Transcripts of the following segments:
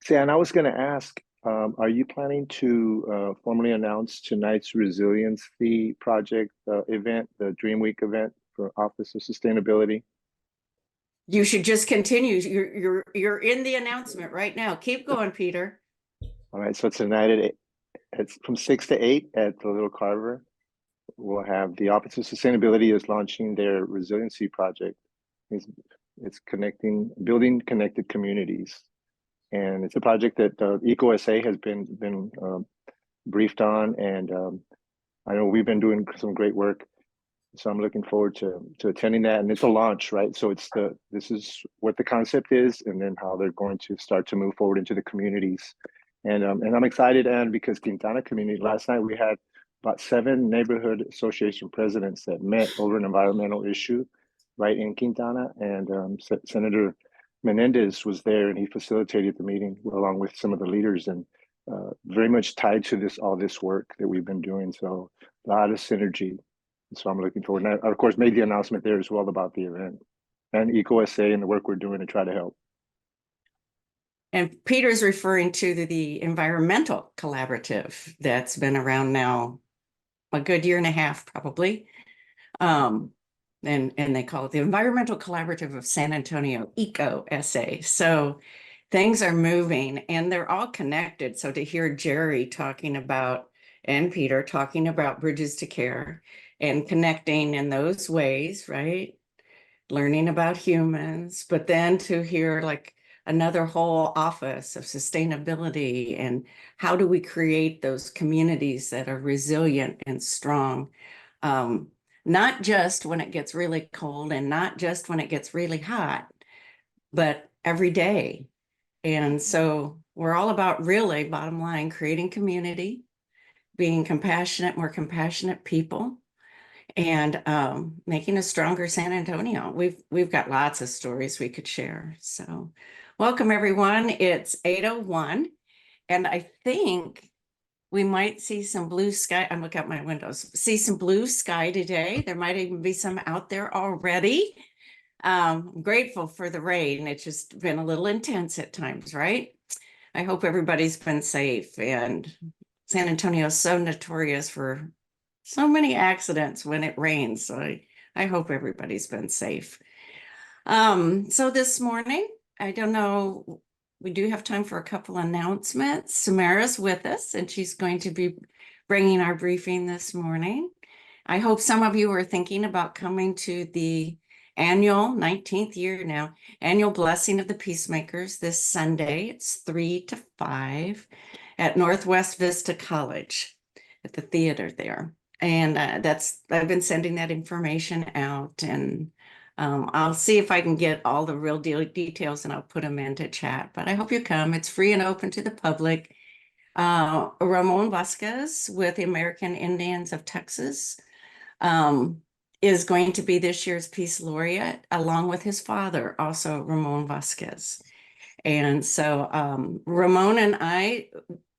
See, and I was going to ask, are you planning to formally announce tonight's resiliency project event, the Dream Week event for Office of Sustainability? You should just continue. You're in the announcement right now. Keep going, Peter. All right, so tonight it's from 6 to 8 at the Little Carver. We'll have the Office of Sustainability is launching their resiliency project. It's, it's building connected communities. And it's a project that EcoSA has been briefed on, and I know we've been doing some great work. So I'm looking forward to attending that. And it's a launch, right? So this is what the concept is, and then how they're going to start to move forward into the communities. And I'm excited, and because Quintana community, last night we had about 7 neighborhood association presidents that met over an environmental issue, right in Quintana, and Senator Menendez was there, and he facilitated the meeting along with some of the leaders, and very much tied to all this work that we've been doing. So a lot of synergy. So I'm looking forward. And I, of course, made the announcement there as well about the event and EcoSA and the work we're doing to try to help. And Peter's referring to the environmental collaborative that's been around now a good year and a half, probably. And they call it the Environmental Collaborative of San Antonio, EcoSA. So things are moving and they're all connected. So to hear Jerry talking about, and Peter talking about Bridges to Care and connecting in those ways, right? Learning about humans, but then to hear like another whole office of sustainability and how do we create those communities that are resilient and strong, not just when it gets really cold and not just when it gets really hot, but every day. And so we're all about, really, bottom line, creating community, being compassionate, more compassionate people, and making a stronger San Antonio. We've got lots of stories we could share. So welcome, everyone. It's 8:01, and I think we might see some blue sky. I'm looking out my windows, see some blue sky today. There might even be some out there already. I'm grateful for the rain. It's just been a little intense at times, right? I hope everybody's been safe. And San Antonio is so notorious for so many accidents when it rains. So I hope everybody's been safe. So this morning, I don't know, we do have time for a couple announcements. Sumeyra's with us, and she's going to be bringing our briefing this morning. I hope some of you are thinking about coming to the annual 19th year now, annual Blessing of the Peacemakers this Sunday. It's 3 to 5 at Northwest Vista College at the theater there. And I've been sending that information out, and I'll see if I can get all the real details and I'll put them into chat. But I hope you come. It's free and open to the public. Ramon Vasquez with the American Indians of Texas is going to be this year's Peace Laureate, along with his father, also Ramon Vasquez. And so Ramon and I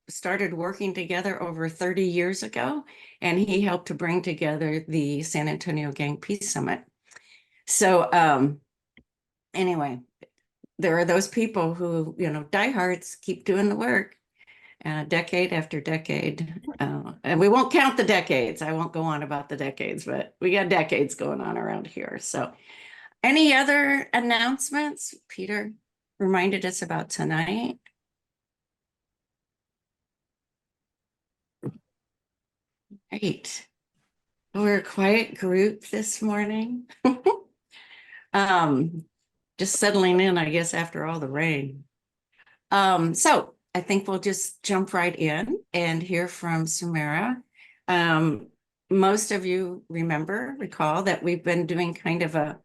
started working together over 30 years ago, and he helped to bring together the San Antonio Gang Peace Summit. So anyway, there are those people who, diehards, keep doing the work, decade after decade. And we won't count the decades. I won't go on about the decades, but we got decades going on around here. So any other announcements? Peter reminded us about tonight. Great. We're a quiet group this morning. Just settling in, I guess, after all the rain. So I think we'll just jump right in and hear from Sumeyra. Most of you recall that we've been doing kind of a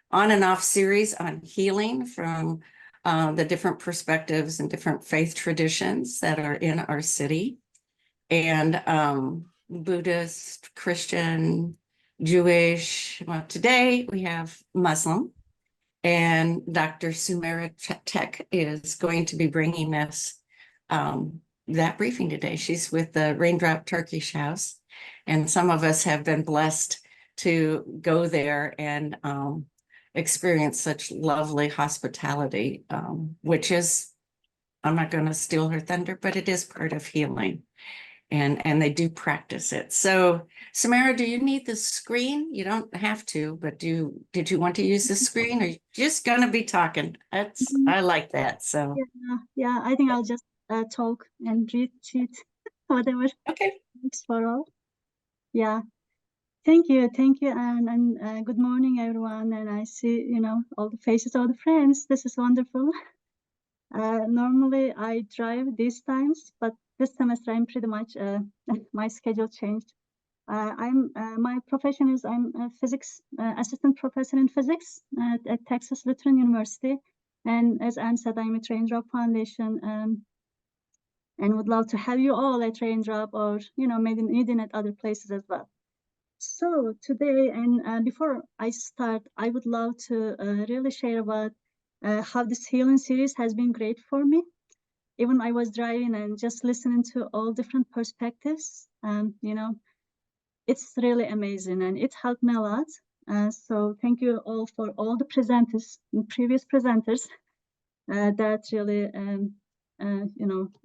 on and off series on healing from the different perspectives and different faith traditions that are in our city. And Buddhist, Christian, Jewish. Well, today we have Muslim, and Dr. Sumeyra Tek is going to be bringing us that briefing today. She's with the Raindrop Turkish House, and some of us have been blessed to go there and experience such lovely hospitality, which is I'm not going to steal her thunder, but it is part of healing. And they do practice it. So, Sumeyra, do you need the screen? You don't have to, but did you want to use the screen, or you just gonna be talking? I like that. So Yeah, I think I'll just talk and read, cheat, whatever okay. works for all. Yeah, thank you, and good morning, everyone. And I see, all the faces of the friends. This is wonderful. Normally I drive these times, but this semester I'm pretty much my schedule changed. My profession is I'm a physics assistant professor in physics at Texas Lutheran University, and as Anne said, I'm at Raindrop Foundation, and would love to have you all at Raindrop, or maybe meeting at other places as well. So today, and before I start, I would love to really share about how this healing series has been great for me. Even I was driving and just listening to all different perspectives, it's really amazing, and it helped me a lot. So thank you all for all the presenters, previous presenters, that really,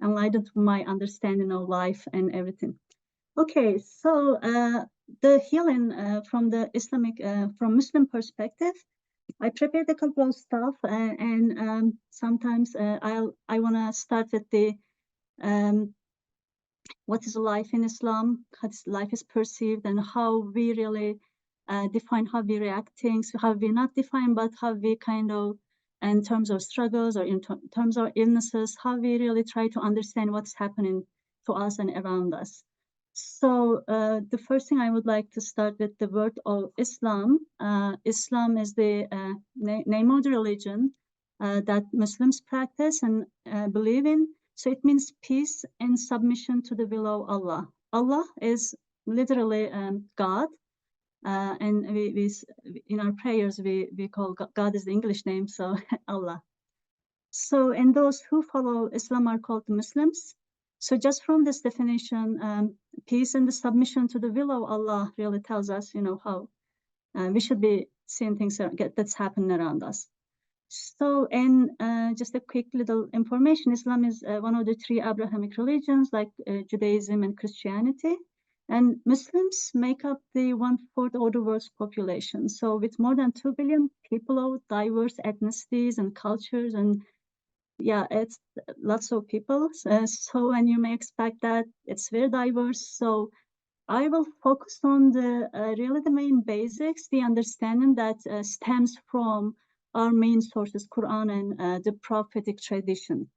enlightened my understanding of life and everything. Okay, so the healing from the from Muslim perspective, I prepared a couple of stuff, and sometimes I want to start with the what is life in Islam, how life is perceived, and how we really define how we react things, how we not define, but how we kind of, in terms of struggles or in terms of illnesses, how we really try to understand what's happening to us and around us. So the first thing I would like to start with the word of Islam. Islam is the name of the religion that Muslims practice and believe in. So it means peace and submission to the will of Allah. Allah is literally God, and we in our prayers we call God is the English name, so Allah. So, and those who follow Islam are called Muslims. So just from this definition, peace and the submission to the will of Allah really tells us, how we should be seeing things that's happening around us. So, and just a quick little information, Islam is one of the three Abrahamic religions, like Judaism and Christianity. And Muslims make up the 1/4 of the world's population. So with more than 2 billion people of diverse ethnicities and cultures, and yeah, it's lots of people. So, and you may expect that it's very diverse. So I will focus on the really the main basics, the understanding that stems from our main sources, Quran and the prophetic tradition.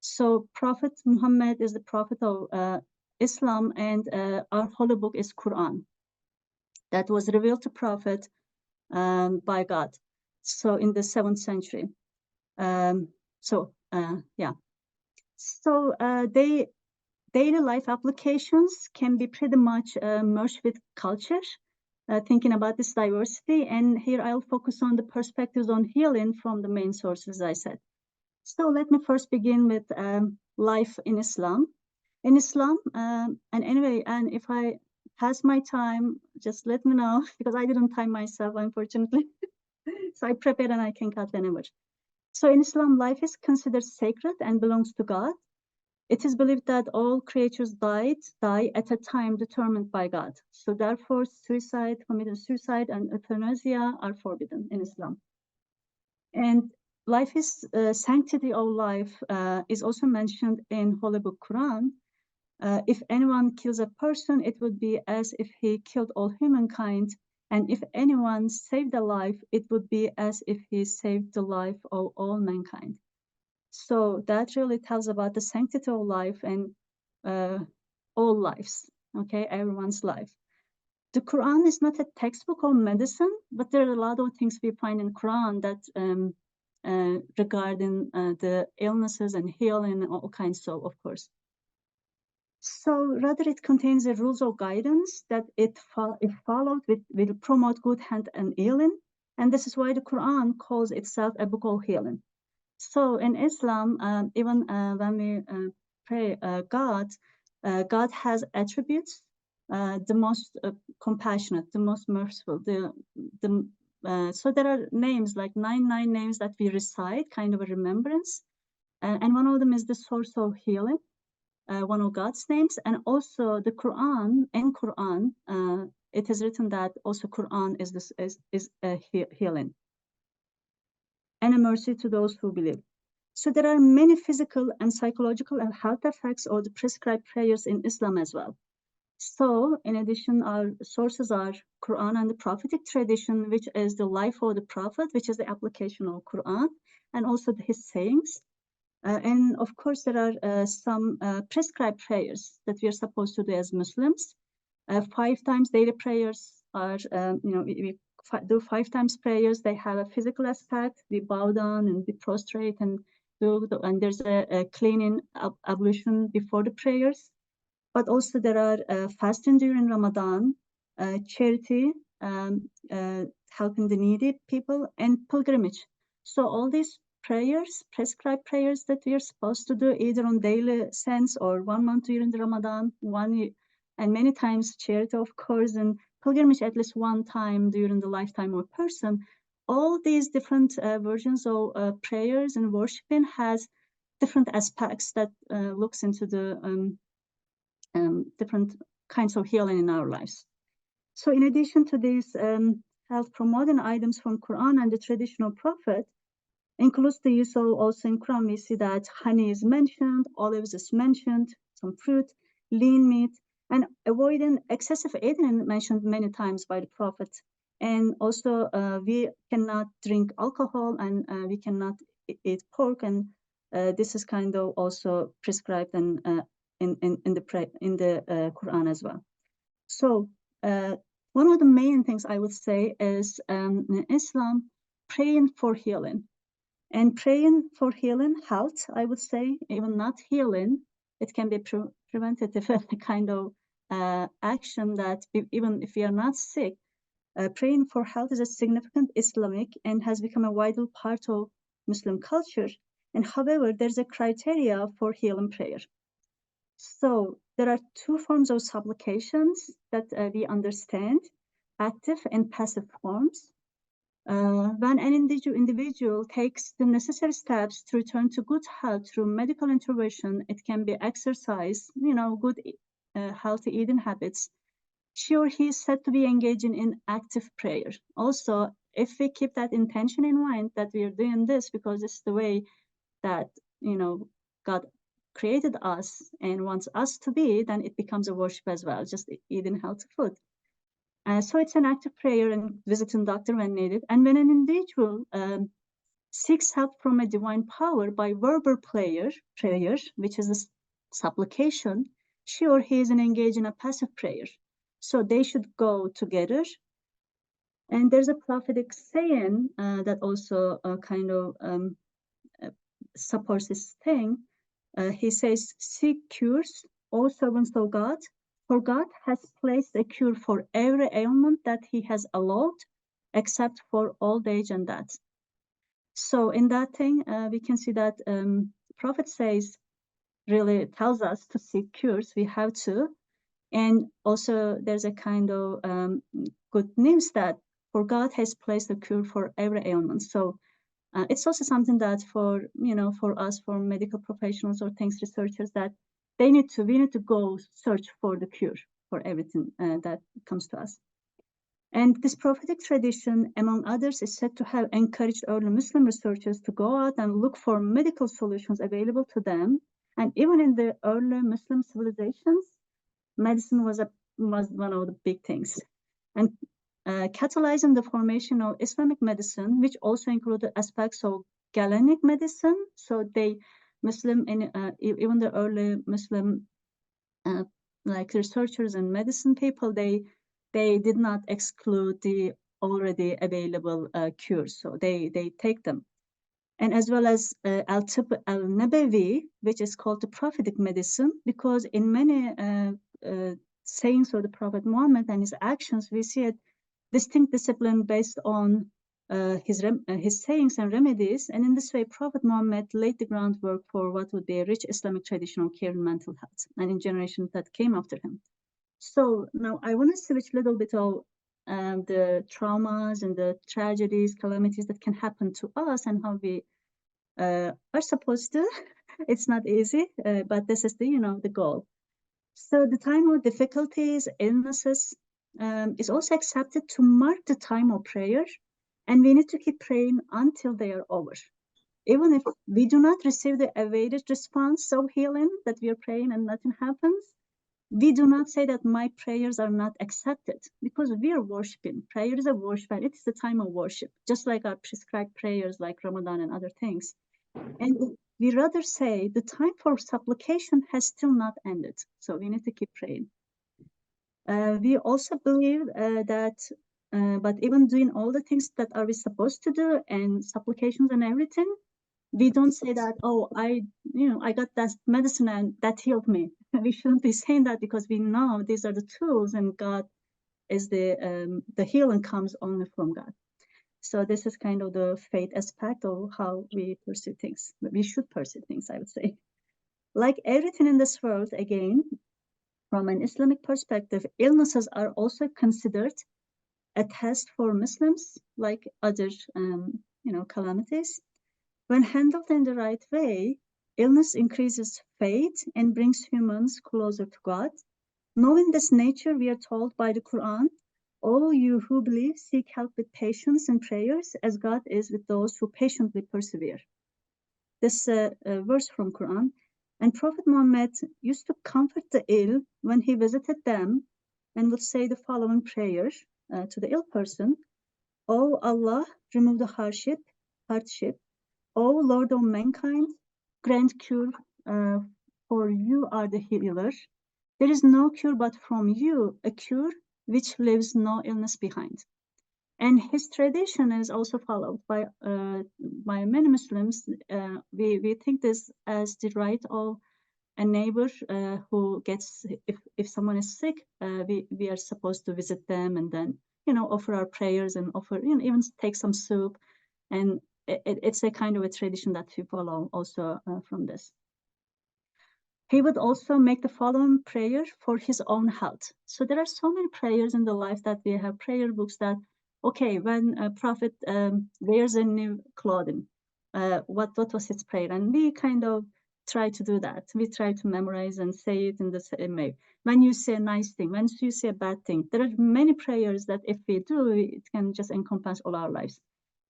So Prophet Muhammad is the prophet of Islam, and our holy book is Quran. That was revealed to Prophet by God. So in the 7th century. Yeah. So they daily life applications can be pretty much merged with culture, thinking about this diversity. And here I'll focus on the perspectives on healing from the main sources, I said. So let me first begin with life in Islam. In Islam, and anyway, and if I pass my time, just let me know, because I didn't time myself, unfortunately. So I prepared and I can cut whenever. So in Islam, life is considered sacred and belongs to God. It is believed that all creatures die at a time determined by God. So therefore, committing suicide and euthanasia are forbidden in Islam. And life is sanctity of life is also mentioned in Holy Book Quran. If anyone kills a person, it would be as if he killed all humankind. And if anyone saved a life, it would be as if he saved the life of all mankind. So that really tells about the sanctity of life and all lives, okay, everyone's life. The Quran is not a textbook of medicine, but there are a lot of things we find in Quran that regarding the illnesses and healing and all kinds of course. So rather it contains the rules of guidance that if followed will promote good health and healing. And this is why the Quran calls itself a book of healing. So in Islam, even when we pray God, God has attributes, the most compassionate, the most merciful. So there are names, like 99 names that we recite, kind of a remembrance. And one of them is the source of healing, one of God's names, and also the Quran. In Quran, it is written that also Quran is a healing and a mercy to those who believe. So there are many physical and psychological and health effects of the prescribed prayers in Islam as well. So in addition, our sources are Quran and the prophetic tradition, which is the life of the prophet, which is the application of Quran, and also his sayings. And of course, there are some prescribed prayers that we are supposed to do as Muslims. 5 times daily prayers are, we do 5 times prayers. They have a physical aspect. We bow down and we prostrate and and there's a cleaning ablution before the prayers. But also there are fasting during Ramadan, charity, helping the needy people, and pilgrimage. So all these prayers, prescribed prayers that we are supposed to do either on daily sense or 1 month during the Ramadan, 1 year, and many times charity, of course, and pilgrimage at least 1 time during the lifetime of a person. All these different versions of prayers and worshiping has different aspects that looks into the different kinds of healing in our lives. So in addition to these health promoting items from Quran and the traditional prophet, includes the use of also in Quran, we see that honey is mentioned, olives is mentioned, some fruit, lean meat, and avoiding excessive eating mentioned many times by the prophet. And also we cannot drink alcohol and we cannot eat pork, and this is kind of also prescribed and in the Quran as well. So one of the main things I would say is in Islam, praying for healing. And praying for healing, health, I would say, even not healing, it can be preventative kind of action that even if we are not sick, praying for health is a significant Islamic and has become a vital part of Muslim culture. And however, there's a criteria for healing prayer. So there are 2 forms of supplications that we understand, active and passive forms. When an individual takes the necessary steps to return to good health through medical intervention, it can be exercise, good healthy eating habits, she or he is said to be engaging in active prayer. Also, if we keep that intention in mind that we are doing this because it's the way that, God created us and wants us to be, then it becomes a worship as well, just eating healthy food. So it's an active prayer and visiting doctor when needed. And when an individual seeks help from a divine power by verbal prayer, which is a supplication, she or he is engaged in a passive prayer. So they should go together. And there's a prophetic saying that also kind of supports this thing. He says, "Seek cures, O servants of God, for God has placed a cure for every ailment that he has allowed, except for old age and death." So in that thing, we can see that the prophet says, really tells us to seek cures, we have to. And also there's a kind of good news that for God has placed a cure for every ailment. So it's also something that for, for us, for medical professionals or things researchers, that we need to go search for the cure for everything that comes to us. And this prophetic tradition, among others, is said to have encouraged early Muslim researchers to go out and look for medical solutions available to them. And even in the early Muslim civilizations, medicine was one of the big things. And catalyzing the formation of Islamic medicine, which also included aspects of Galenic medicine. So even the early Muslim like researchers and medicine people, they did not exclude the already available cures, so they take them. And as well as al-Tibb al-Nabawi, which is called the prophetic medicine, because in many sayings of the Prophet Muhammad and his actions, we see a distinct discipline based on his sayings and remedies. And in this way, Prophet Muhammad laid the groundwork for what would be a rich Islamic traditional care in mental health, and in generations that came after him. So now I want to switch a little bit of the traumas and the tragedies, calamities that can happen to us, and how we are supposed to. It's not easy, but this is the, the goal. So the time of difficulties, illnesses, is also accepted to mark the time of prayer, and we need to keep praying until they are over. Even if we do not receive the awaited response of healing, that we are praying and nothing happens, we do not say that my prayers are not accepted, because we are worshiping. Prayer is a worship, and it is the time of worship, just like our prescribed prayers like Ramadan and other things. And we rather say the time for supplication has still not ended, so we need to keep praying. We also believe that, but even doing all the things that are we supposed to do and supplications and everything, we don't say that, oh, I got that medicine and that healed me. We shouldn't be saying that, because we know these are the tools, and God is the healing comes only from God. So this is kind of the faith aspect of how we pursue things. We should pursue things, I would say. Like everything in this world, again, from an Islamic perspective, illnesses are also considered a test for Muslims, like other, calamities. When handled in the right way, illness increases faith and brings humans closer to God. Knowing this nature, we are told by the Quran, all you who believe, seek help with patience and prayers, as God is with those who patiently persevere. This verse from Quran. And Prophet Muhammad used to comfort the ill when he visited them, and would say the following prayer to the ill person: O Allah, remove the hardship. O Lord of mankind, grant cure, for you are the healer. There is no cure but from you, a cure which leaves no illness behind. And his tradition is also followed by many Muslims. We think this as the right of a neighbor who gets, if someone is sick, we are supposed to visit them, and then offer our prayers, and offer even take some soup, and it's a kind of a tradition that we follow also from this. He would also make the following prayer for his own health. So there are so many prayers in the life that we have prayer books that, okay, when a prophet wears a new clothing, what was his prayer? And we kind of try to do that. We try to memorize and say it in the same way. When you say a nice thing, when you say a bad thing, there are many prayers that if we do, it can just encompass all our lives.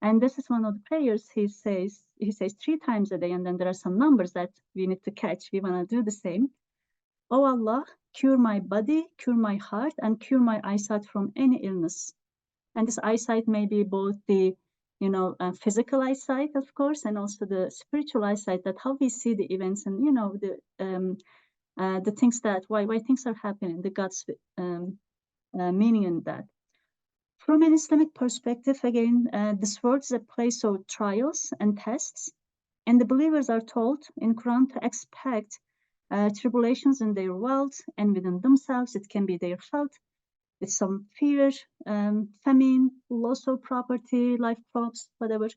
And this is one of the prayers he says 3 times a day, and then there are some numbers that we need to catch. We want to do the same. Oh Allah, cure my body, cure my heart, and cure my eyesight from any illness. And this eyesight may be both the physical eyesight, of course, and also the spiritual eyesight, that how we see the events, and the things that why things are happening, the God's meaning in that. From an Islamic perspective, again, this world is a place of trials and tests, and the believers are told in Quran to expect tribulations in their world and within themselves. It can be their health, with some fear, famine, loss of property, life crops, whatever.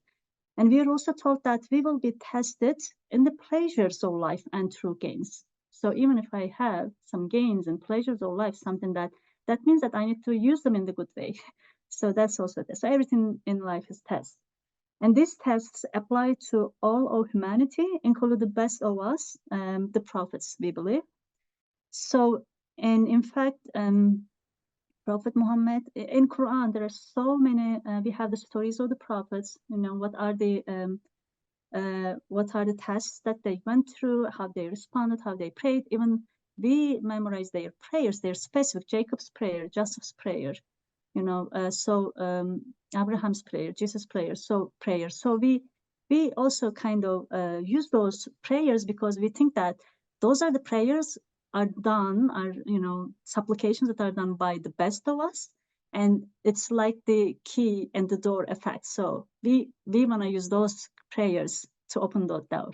And we are also told that we will be tested in the pleasures of life and true gains. So even if I have some gains and pleasures of life, something that means that I need to use them in the good way. So that's also this. So everything in life is tests. And these tests apply to all of humanity, including the best of us, the prophets, we believe. So, and in fact, Prophet Muhammad, in Quran, there are so many, we have the stories of the prophets, what are the tests that they went through, how they responded, how they prayed. Even we memorize their prayers, their specific, Jacob's prayer, Joseph's prayer, Abraham's prayer, Jesus' prayer. So we also kind of use those prayers, because we think that those are the prayers supplications that are done by the best of us, and it's like the key and the door effect. So we want to use those prayers to open that door.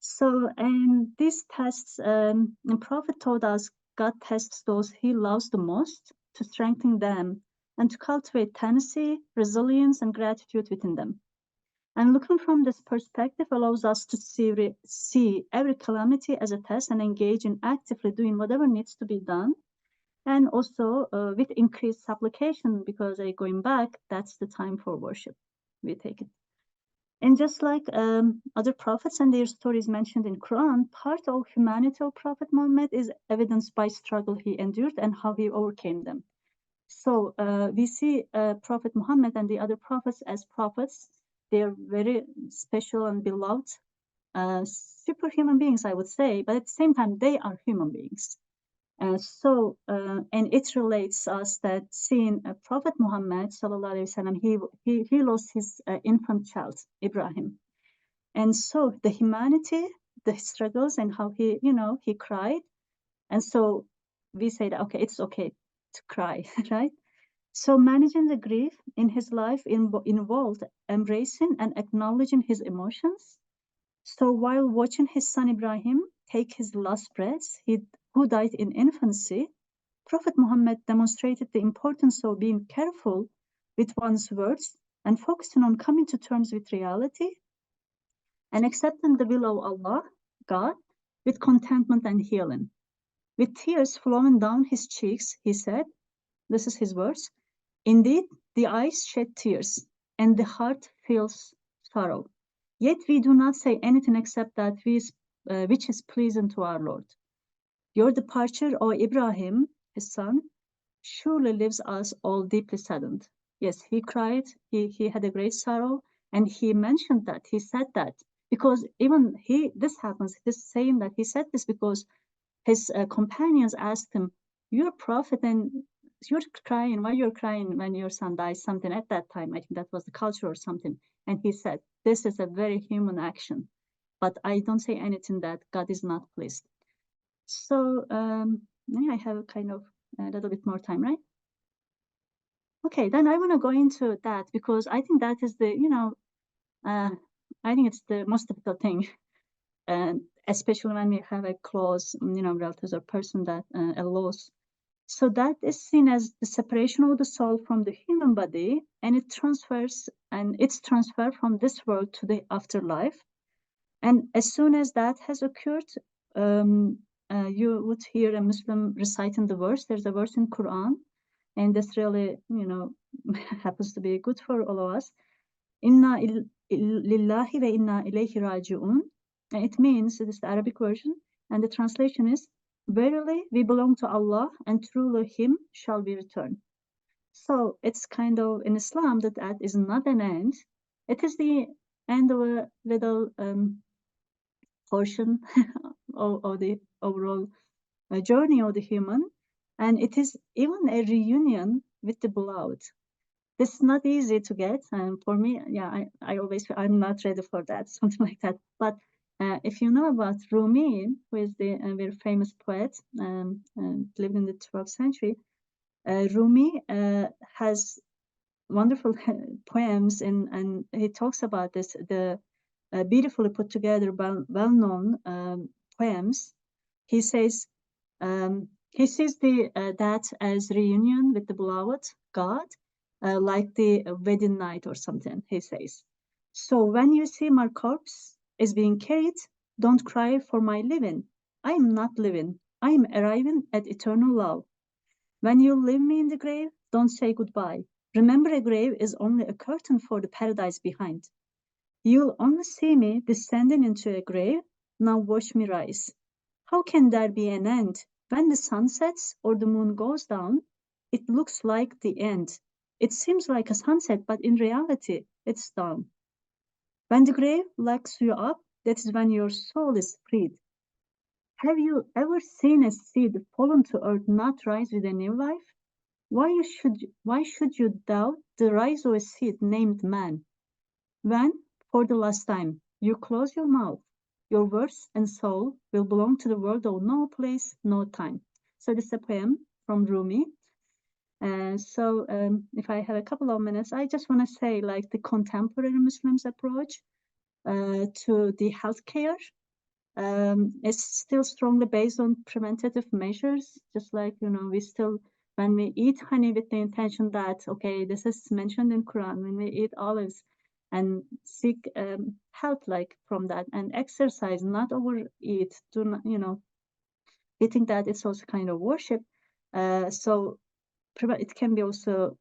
So, and these tests, the Prophet told us God tests those he loves the most to strengthen them and to cultivate tenacity, resilience, and gratitude within them. And looking from this perspective allows us to see every calamity as a test and engage in actively doing whatever needs to be done. And also with increased supplication, because going back, that's the time for worship. We take it. And just like other prophets and their stories mentioned in Quran, part of humanity of Prophet Muhammad is evidenced by struggle he endured and how he overcame them. So we see Prophet Muhammad and the other prophets as prophets. They are very special and beloved, superhuman beings, I would say, but at the same time, they are human beings. And it relates us that seeing Prophet Muhammad, sallallahu alaihi wasallam, he lost his infant child, Ibrahim. And so the humanity, the struggles and how he, he cried. And so we say that, okay, it's okay to cry, right? So managing the grief in his life involved embracing and acknowledging his emotions. So while watching his son Ibrahim take his last breaths, who died in infancy, Prophet Muhammad demonstrated the importance of being careful with one's words and focusing on coming to terms with reality and accepting the will of Allah, God, with contentment and healing. With tears flowing down his cheeks, he said, this is his words, indeed, the eyes shed tears and the heart feels sorrow. Yet we do not say anything except that which is pleasing to our Lord. Your departure, O Ibrahim, his son, surely leaves us all deeply saddened. Yes, he cried, he had a great sorrow, and he mentioned that, he said that, because even this happens, this saying that he said this because his companions asked him, you're a prophet and you're crying, why you're crying when your son dies, something at that time, I think that was the culture or something. And he said, this is a very human action, but I don't say anything that God is not pleased. So yeah, I have kind of a little bit more time, right? Okay, then I want to go into that because I think that is the, I think it's the most difficult thing, and especially when we have a close, relatives or person that a loss. So that is seen as the separation of the soul from the human body, and its transfer from this world to the afterlife. And as soon as that has occurred, you would hear a Muslim reciting the verse. There's a verse in Quran, and this really, happens to be good for all of us. Inna lillahi ve inna ilayhi raji'un. And it means, it is the Arabic version, and the translation is, verily we belong to Allah, and truly Him shall we return. So it's kind of in Islam that is not an end. It is the end of a little portion of the overall journey of the human, and it is even a reunion with the beloved. This is not easy to get, and for me, yeah, I always feel I'm not ready for that, something like that. But if you know about Rumi, who is the very famous poet, lived in the 12th century, Rumi has wonderful poems, and he talks about this, the beautifully put together, well-known poems. He says he sees that as reunion with the beloved God, like the wedding night or something, he says. So when you see my corpse is being carried, don't cry for my living. I am not living. I am arriving at eternal love. When you leave me in the grave, don't say goodbye. Remember, a grave is only a curtain for the paradise behind. You'll only see me descending into a grave. Now watch me rise. How can there be an end? When the sun sets or the moon goes down, it looks like the end. It seems like a sunset, but in reality, it's dawn. When the grave locks you up, that is when your soul is freed. Have you ever seen a seed fallen to earth not rise with a new life? Why should you doubt the rise of a seed named man? When, for the last time, you close your mouth, your words and soul will belong to the world of no place, no time. So this is a poem from Rumi. So if I have a couple of minutes, I just want to say, like, the contemporary Muslims' approach to the healthcare is still strongly based on preventative measures. Just like, we still, when we eat honey with the intention that, okay, this is mentioned in Quran, when we eat olives and seek help like from that, and exercise, not overeat, do not, we think that it's also kind of worship. So it can be also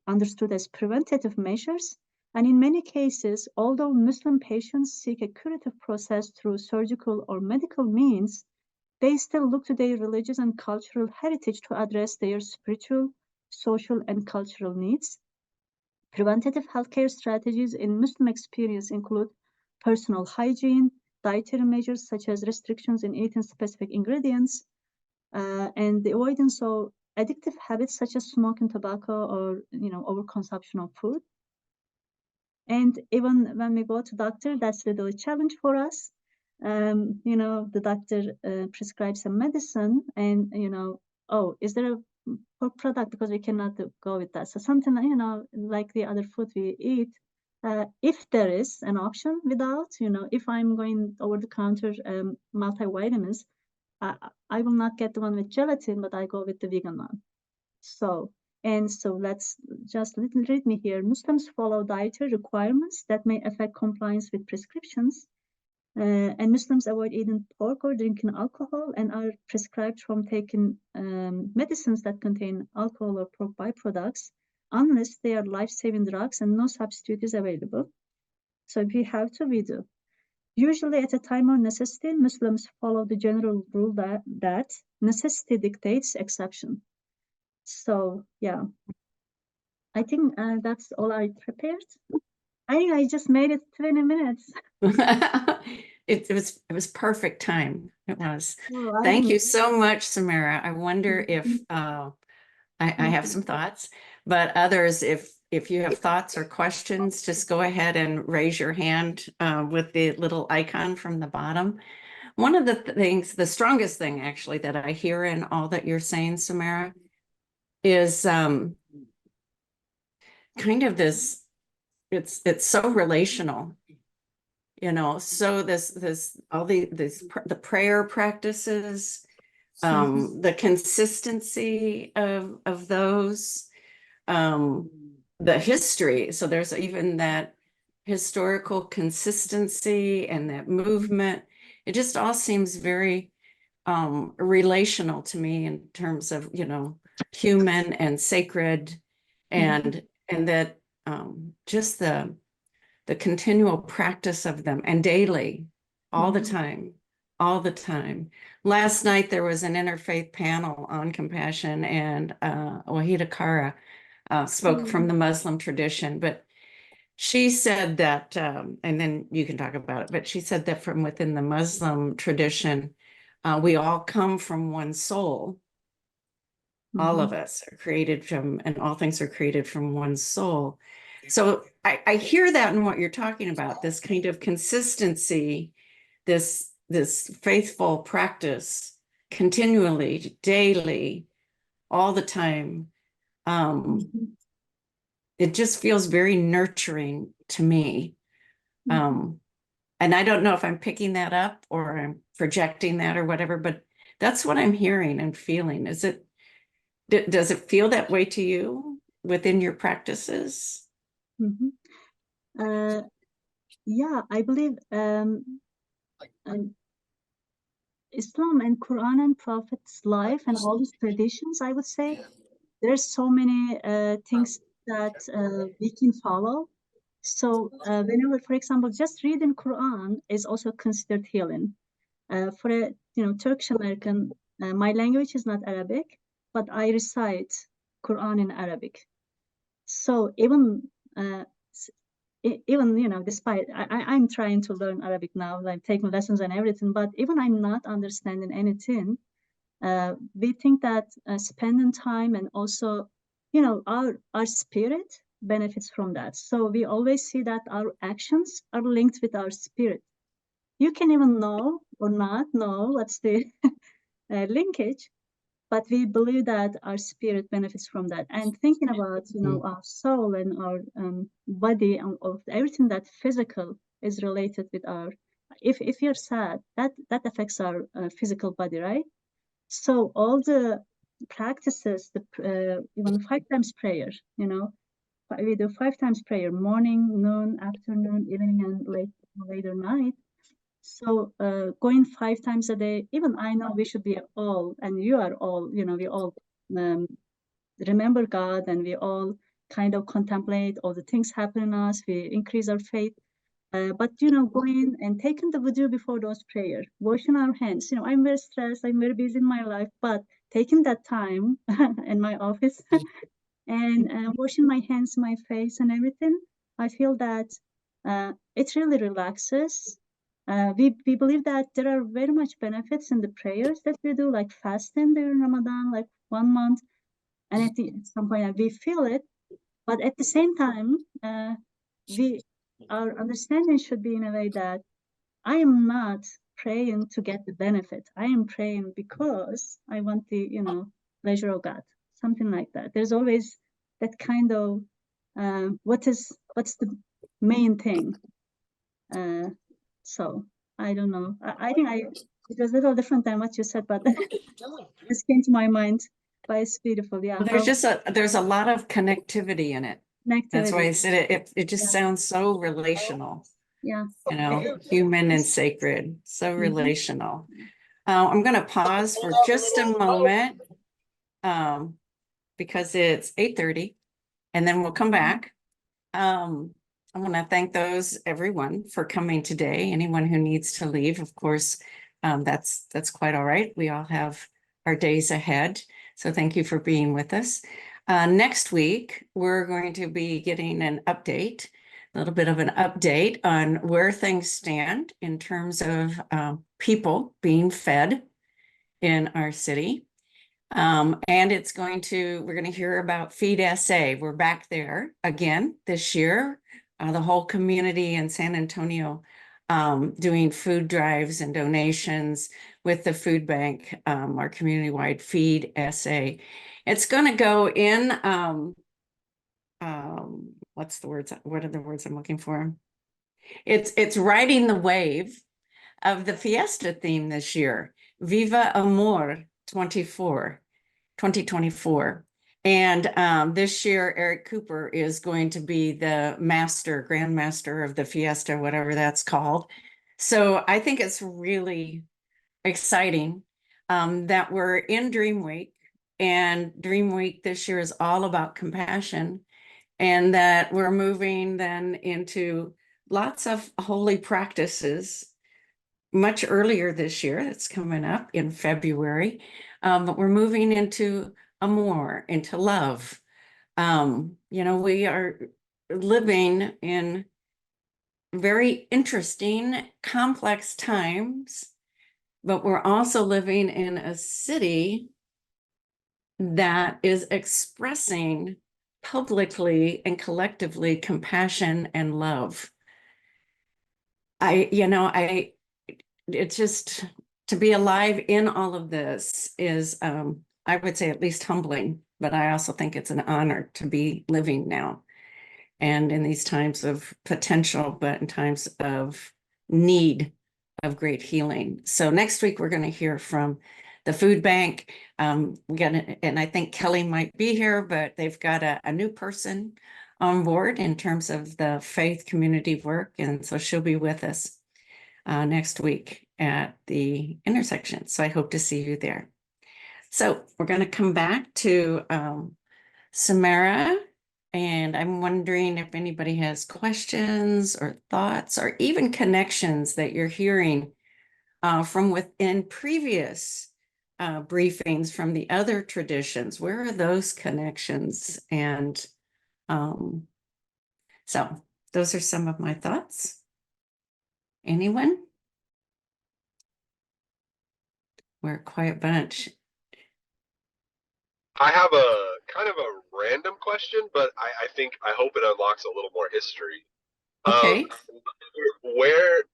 understood as preventative measures. And in many cases, although Muslim patients seek a curative process through surgical or medical means, they still look to their religious and cultural heritage to address their spiritual, social, and cultural needs. Preventative healthcare strategies in Muslim experience include personal hygiene, dietary measures such as restrictions in eating specific ingredients, and the avoidance of addictive habits such as smoking tobacco or overconsumption of food. And even when we go to doctor, that's a little challenge for us. The doctor prescribes a medicine, and oh, is there a pork product, because we cannot go with that. So something like the other food we eat, if there is an option without, if I'm going over the counter multivitamins, I will not get the one with gelatin, but I go with the vegan one. So let's just read me here. Muslims follow dietary requirements that may affect compliance with prescriptions. And Muslims avoid eating pork or drinking alcohol and are prescribed from taking medicines that contain alcohol or pork byproducts unless they are life-saving drugs and no substitute is available. So if we have to, we do. Usually at a time of necessity, Muslims follow the general rule that necessity dictates exception. So yeah, I think that's all I prepared. I just made it 20 minutes. It was perfect time. It was. Oh, Thank you so much, Sumeyra. I wonder if Mhm. I have some thoughts, but others, if you have thoughts or questions, just go ahead and raise your hand with the little icon from the bottom. One of the things, the strongest thing actually that I hear in all that you're saying, Sumeyra, is kind of this, it's so relational. So the prayer practices, the consistency of those, the history. So there's even that historical consistency and that movement. It just all seems very relational to me in terms of, human and sacred, and that just the continual practice of them, and daily, all the time. Last night there was an interfaith panel on compassion, and Wahida Kara spoke from the Muslim tradition, but she said that, and then you can talk about it, but she said that from within the Muslim tradition, we all come from one soul. All of us are created from, and all things are created from one soul. So I hear that in what you're talking about, this kind of consistency, this faithful practice continually, daily, all the time. It just feels very nurturing to me. And I don't know if I'm picking that up or I'm projecting that or whatever, but that's what I'm hearing and feeling. Does it feel that way to you within your practices? Yeah, I believe Islam and Quran and Prophet's life and all these traditions, I would say there's so many things that we can follow. So whenever, for example, just reading Quran is also considered healing. For a Turkish American, my language is not Arabic, but I recite Quran in Arabic. So even despite I'm trying to learn Arabic now, like taking lessons and everything, but even I'm not understanding anything, we think that spending time and also, our spirit benefits from that. So we always see that our actions are linked with our spirit. You can even know or not know what's the linkage, but we believe that our spirit benefits from that. And thinking about, our soul and our body and of everything that physical is related with our, if you're sad, that affects our physical body, right? So all the practices, even 5 times prayer, we do 5 times prayer, morning, noon, afternoon, evening, and later night. So going 5 times a day, even I know we should be all, and you are all, we all remember God, and we all kind of contemplate all the things happening in us. We increase our faith. But you know, going and taking the wudu before those prayers, washing our hands. You know, I'm very stressed. I'm very busy in my life, but taking that time in my office and washing my hands, my face, and everything, I feel that it really relaxes. We believe that there are very much benefits in the prayers that we do, like fasting during Ramadan, like 1 month, and at some point we feel it. But at the same time, our understanding should be in a way that I am not praying to get the benefit. I am praying because I want the, you know, pleasure of God, something like that. There's always that kind of what's the main thing. So I don't know. I think it was a little different than what you said, but this came to my mind. But it's beautiful, yeah. There's a lot of connectivity in it. That's why I Connectivity. said it just sounds so relational. Yeah. You know, human and sacred, so relational. I'm going to pause for just a moment because it's 8:30 and then we'll come back. I want to thank everyone for coming today. Anyone who needs to leave, of course, that's quite all right. We all have our days ahead. So thank you for being with us. Next week, we're going to be getting an update, a little bit of an update on where things stand in terms of people being fed in our city. And we're going to hear about Feed SA. We're back there again this year. The whole community in San Antonio doing food drives and donations with the food bank, our community-wide Feed SA. It's going to go in, what's the words? What are the words I'm looking for? It's riding the wave of the Fiesta theme this year, Viva Amor 2024. And this year, Eric Cooper is going to be the grandmaster of the Fiesta, whatever that's called. So I think it's really exciting that we're in Dream Week, and Dream Week this year is all about compassion, and that we're moving then into lots of holy practices much earlier this year. That's coming up in February, but we're moving into amor, into love. You know, we are living in very interesting, complex times, but we're also living in a city that is expressing publicly and collectively compassion and love. It's just to be alive in all of this is, I would say, at least humbling, but I also think it's an honor to be living now. And in these times of potential, but in times of need of great healing. So next week, we're going to hear from the food bank. And I think Kelly might be here, but they've got a new person on board in terms of the faith community work. And so she'll be with us next week at the intersection. So I hope to see you there. So we're going to come back to Sumeyra, and I'm wondering if anybody has questions or thoughts or even connections that you're hearing from within previous briefings from the other traditions. Where are those connections? And so those are some of my thoughts. Anyone? We're a quiet bunch. I have a kind of a random question, but I hope it unlocks a little more history. Okay. Where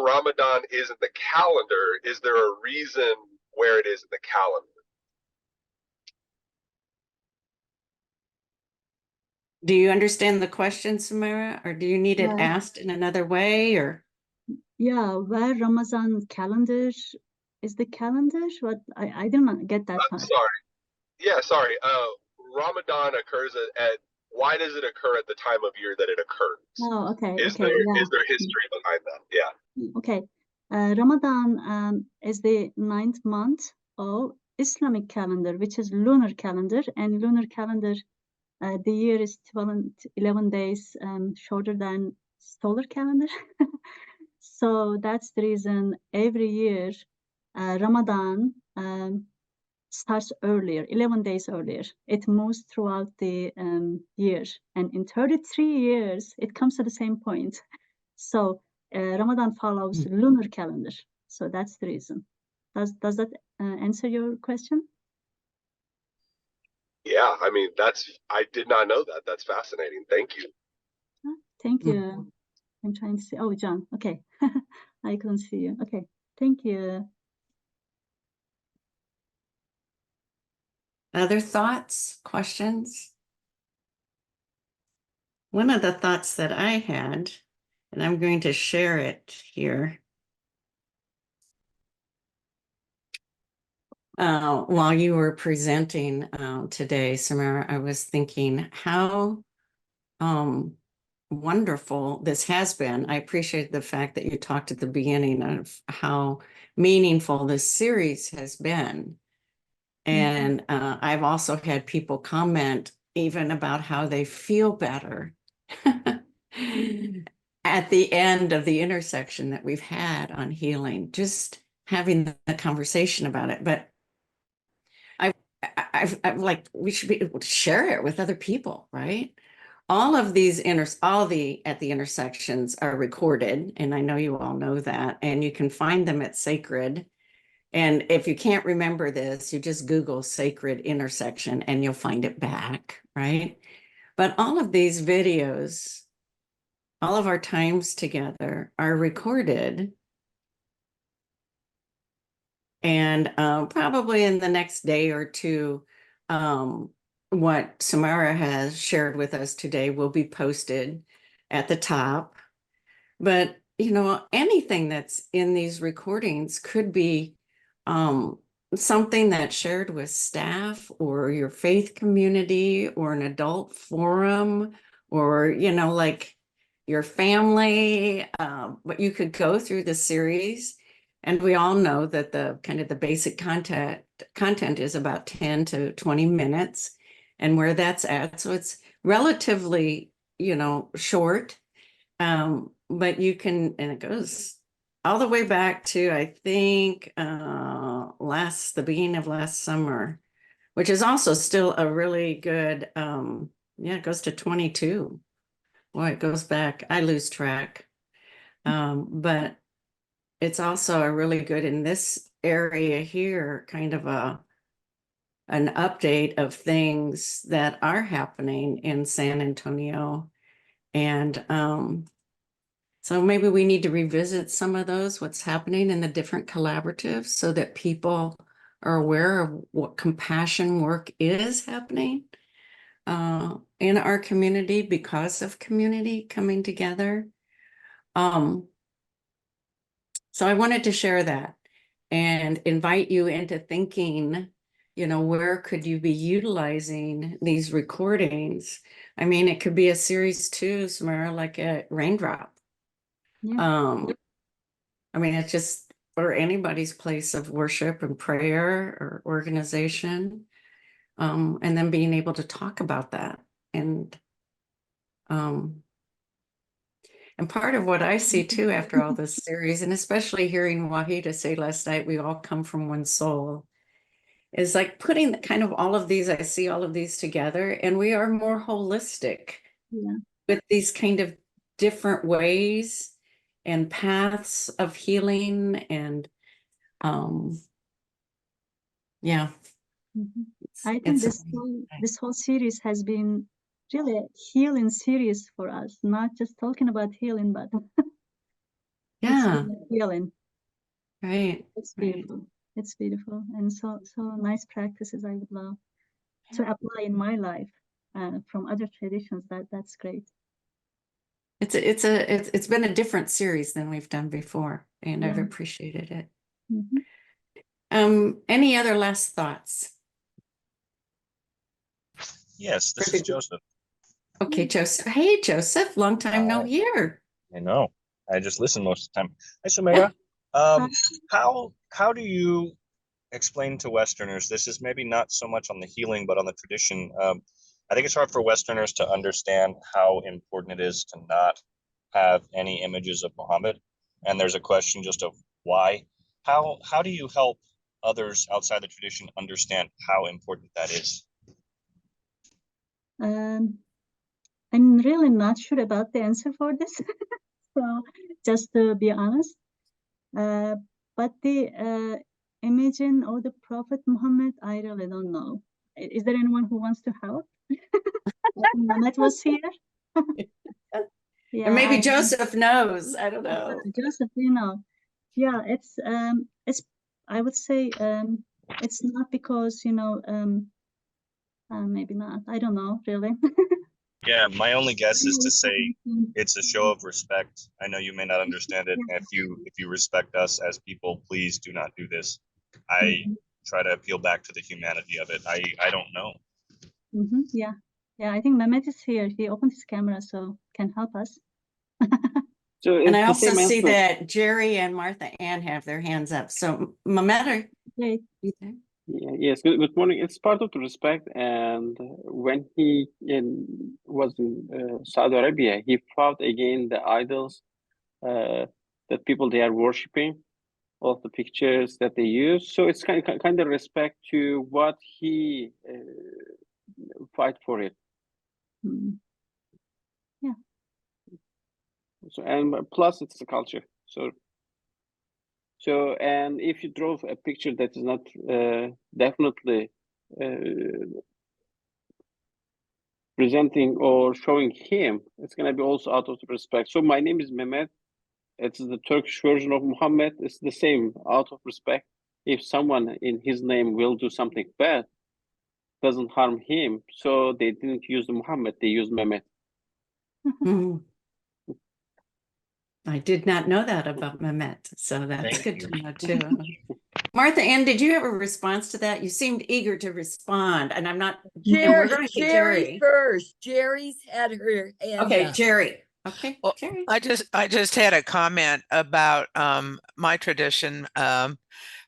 Ramadan is in the calendar, is there a reason where it is in the calendar? Do you understand the question, Sumeyra, or do you need it asked in another way, or? Yeah, where Ramadan calendar is the calendar? What I don't get that part. Sorry. Yeah, sorry. Ramadan occurs at why does it occur at the time of year that it occurs? Oh, okay. Is there history behind that? Yeah. Okay. Ramadan is the 9th month of Islamic calendar, which is lunar calendar, and lunar calendar The year is 11 days shorter than solar calendar. So that's the reason every year Ramadan starts earlier, 11 days earlier. It moves throughout the year. And in 33 years, it comes to the same point. So Ramadan follows lunar calendar. So that's the reason. Does that answer your question? Yeah, I mean, I did not know that. That's fascinating. Thank you. Thank you. I'm trying to see. Oh, John. Okay. I couldn't see you. Okay. Thank you. Other thoughts, questions? One of the thoughts that I had, and I'm going to share it here. While you were presenting today, Sumeyra, I was thinking how wonderful this has been. I appreciate the fact that you talked at the beginning of how meaningful this series has been. And I've also had people comment even about how they feel better at the end of the intersection that we've had on healing, just having the conversation about it. But I've like, we should be able to share it with other people, right? All of these at the intersections are recorded, and I know you all know that, and you can find them at Sacred. And if you can't remember this, you just Google Sacred Intersection and you'll find it back, right? But all of these videos, all of our times together are recorded. And probably in the next day or two, what Sumeyra has shared with us today will be posted at the top. But, you know, anything that's in these recordings could be something that's shared with staff or your faith community or an adult forum or, you know, like your family. But you could go through the series. And we all know that the kind of the basic content is about 10 to 20 minutes and where that's at. So it's relatively, you know, short. But you can, and it goes all the way back to, I think, the beginning of last summer, which is also still a really good, it goes to 22. Boy, it goes back, I lose track. But it's also a really good in this area here, kind of an update of things that are happening in San Antonio. And so maybe we need to revisit some of those, what's happening in the different collaboratives so that people are aware of what compassion work is happening in our community because of community coming together. So I wanted to share that and invite you into thinking, you know, where could you be utilizing these recordings? I mean, it could be a series too, Sumeyra, like a raindrop. Yeah. I mean, it's just for anybody's place of worship and prayer or organization. And then being able to talk about that. And part of what I see too after all this series, and especially hearing Wahida say last night, we all come from one soul, is like putting kind of all of these, I see all of these together, and we are more holistic with these kind of different ways and paths of healing. And I think this whole series has been really a healing series for us, not just talking about healing, but healing. Right. It's beautiful. It's beautiful. And so nice practices I would love to apply in my life from other traditions. That's great. It's been a different series than we've done before, and I've appreciated it. Any other last thoughts? Yes, this is Joseph. Okay, Joseph. Hey, Joseph, long time no hear. I know. I just listen most of the time. Hi, Sumeyra. How do you explain to Westerners, this is maybe not so much on the healing, but on the tradition, I think it's hard for Westerners to understand how important it is to not have any images of Muhammad. And there's a question just of why. How do you help others outside the tradition understand how important that is? I'm really not sure about the answer for this. So just to be honest, but the imaging of the Prophet Muhammad, I really don't know. Is there anyone who wants to help? Mehmet was here. Yeah, And maybe Joseph knows. I don't know. Joseph, yeah, it's I would say it's not because maybe not. I don't know really. Yeah, my only guess is to say it's a show of respect. I know you may not understand it. If you respect us as people, please do not do this. I try to appeal back to the humanity of it. I don't know. Yeah, I think Mehmet is here. He opened his camera, so can help us. So And I it's the also same see answer. that Jerry and Martha Ann have their hands up. So Mehmet, are Great. you there? Yes, good morning. It's part of the respect. And when he was in Saudi Arabia, he fought against the idols that people they are worshiping, all the pictures that they use. So it's kind of respect to what he fight for it. Yeah. So and plus it's the culture. So and if you draw a picture that is not definitely presenting or showing him, it's going to be also out of respect. So my name is Mehmet. It's the Turkish version of Muhammad. It's the same, out of respect. If someone in his name will do something bad, doesn't harm him, so they didn't use the Muhammad, they used Mehmet. I did not know that about Mehmet, so that's Thank good you. to know too. Martha Ann, did you have a response to that? You seemed eager to respond, and I'm not. And we're going to get Jerry first. Jerry's had her hand Okay, up. Jerry. Okay, Well, Jerry. I just had a comment about my tradition,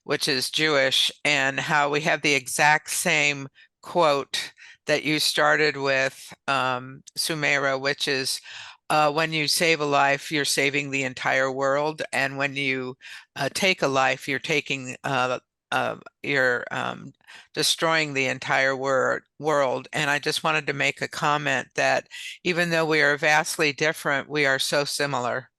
which is Jewish, and how we have the exact same quote that you started with, Sumeyra, which is when you save a life, you're saving the entire world, and when you take a life, you're taking you're destroying the entire world. And I just wanted to make a comment that even though we are vastly different, we are so similar.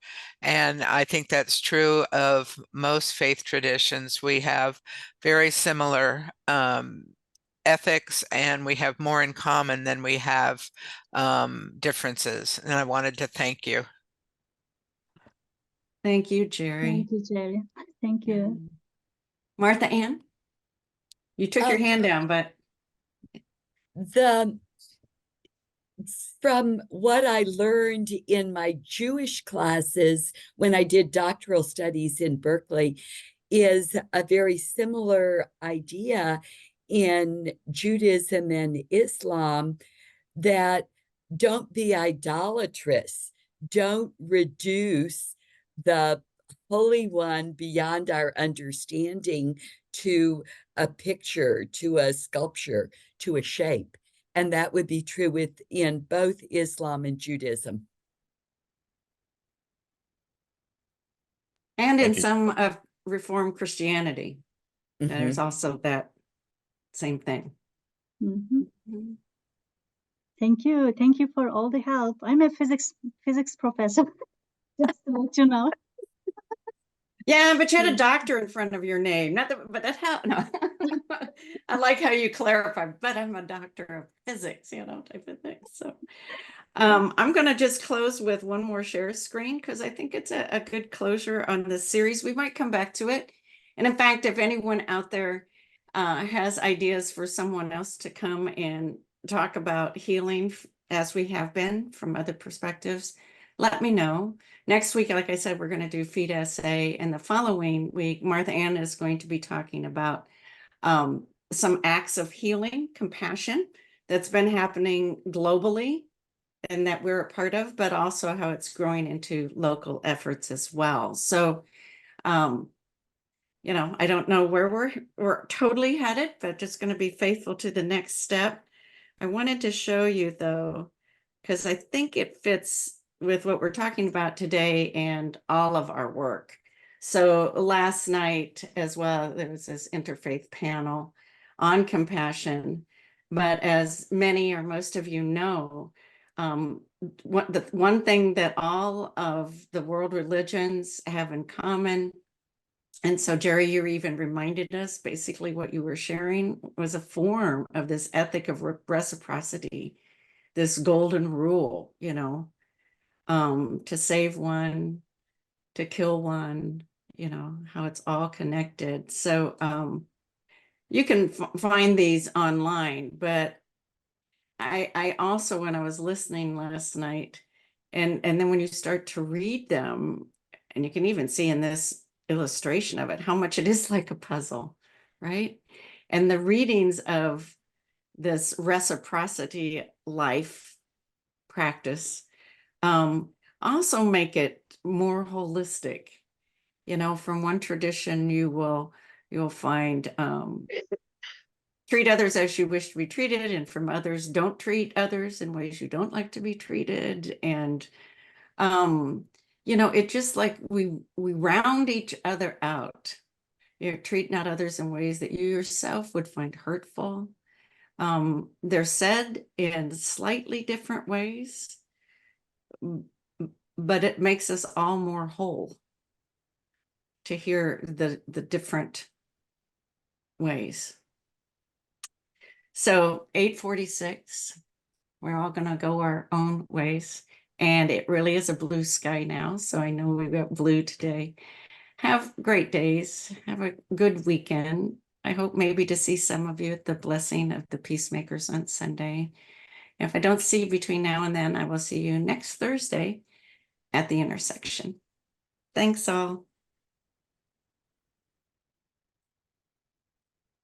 And I think that's true of most faith traditions. We have very similar ethics, and we have more in common than we have differences. And I wanted to thank you. Thank you, Jerry. Thank you, Jerry. Thank you. Martha Ann, you took your hand down, but From what I learned in my Jewish classes when I did doctoral studies in Berkeley is a very similar idea in Judaism and Islam, that don't be idolatrous, don't reduce the Holy One beyond our understanding to a picture, to a sculpture, to a shape. And that would be true within both Islam and Judaism. and in Thank you. some of Reformed Christianity, there's also that same thing. Thank you for all the help. I'm a physics professor, just to let you know. Yeah, but you had a doctor in front of your name. Not that, but that helped. No. I like how you clarify, but I'm a doctor of physics, type of thing. So I'm going to just close with one more share screen because I think it's a good closure on this series. We might come back to it. And in fact, if anyone out there has ideas for someone else to come and talk about healing as we have been from other perspectives, let me know. Next week, like I said, we're going to do Feed Essay, and the following week, Martha Ann is going to be talking about some acts of healing, compassion that's been happening globally and that we're a part of, but also how it's growing into local efforts as well. So, I don't know where we're totally headed, but just going to be faithful to the next step. I wanted to show you though, because I think it fits with what we're talking about today and all of our work. So last night as well, there was this interfaith panel on compassion. But as many or most of you know, the one thing that all of the world religions have in common, and so Jerry, you even reminded us basically what you were sharing was a form of this ethic of reciprocity, this golden rule, you know, to save one, to kill one, you know, how it's all connected. So you can find these online, but I also, when I was listening last night, and then when you start to read them, and you can even see in this illustration of it, how much it is like a puzzle, right? And the readings of this reciprocity life practice also make it more holistic. You know, from one tradition, you'll find treat others as you wish to be treated, and from others, don't treat others in ways you don't like to be treated. And you know, it just like we round each other out. You know, treat not others in ways that you yourself would find hurtful. They're said in slightly different ways, but it makes us all more whole to hear the different ways. So 8:46, we're all gonna go our own ways. And it really is a blue sky now. So I know we've got blue today. Have great days. Have a good weekend. I hope maybe to see some of you at the Blessing of the Peacemakers on Sunday. If I don't see you between now and then, I will see you next Thursday at the intersection. Thanks all.